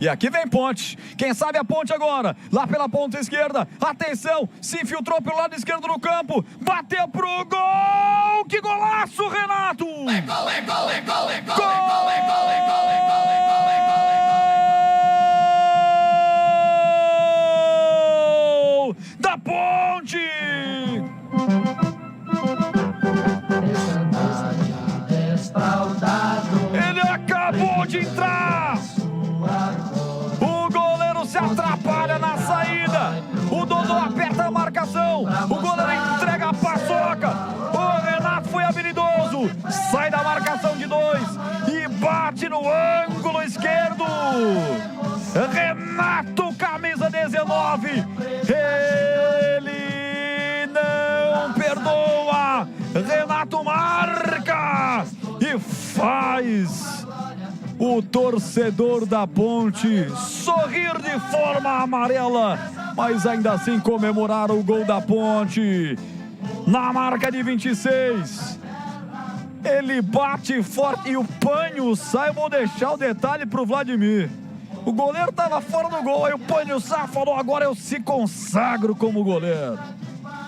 E aqui vem Ponte, quem sabe a Ponte agora, lá pela ponta esquerda, atenção, se infiltrou pelo lado esquerdo do campo, bateu pro gol, que golaço, Renato! Gol da Ponte! Ele acabou de entrar! O goleiro se atrapalha na saída. O Dodô aperta a marcação. O goleiro entrega a paçoca. O Renato foi habilidoso. Sai da marcação de dois e bate no ângulo esquerdo. Renato, camisa 19. Ele não perdoa. Renato marca e faz o torcedor da Ponte sorrir de forma amarela, mas ainda assim comemorar o gol da Ponte. Na marca de 26, ele bate forte e o Panho sai. Eu vou deixar o detalhe para o Vladimir. O goleiro estava fora do gol, aí o Panho Sá falou: agora eu se consagro como goleiro.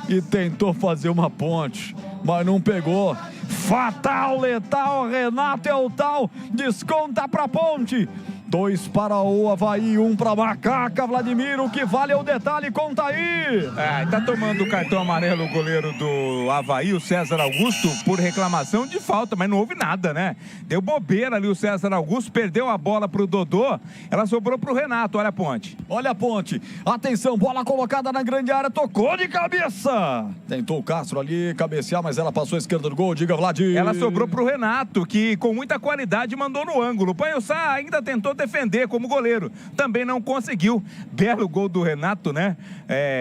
E tentou fazer uma ponte, mas não pegou. Fatal, letal, Renato é o tal, desconta pra Ponte. 2 para o Avaí, 1 para Macaca. Vladimir, o que vale é o detalhe, conta aí. Tá tomando o cartão amarelo o goleiro do Avaí, o César Augusto, por reclamação de falta, mas não houve nada, né? Deu bobeira ali o César Augusto, perdeu a bola pro Dodô, ela sobrou pro Renato, olha a Ponte. Olha a Ponte, atenção, bola colocada na grande área, tocou de cabeça. Tentou o Castro ali cabecear, mas ela passou a esquerda do gol, diga Vladimir. Ela sobrou pro Renato, que com muita qualidade mandou no ângulo. O Panho Sá ainda tentou defender como goleiro, também não conseguiu. Belo gol do Renato, né?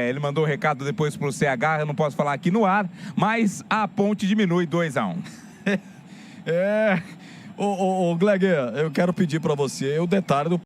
Ele mandou o recado depois pro CH, eu não posso falar aqui no ar, mas a Ponte diminui 2-1. Ô Gleger, eu quero pedir pra você o detalhe do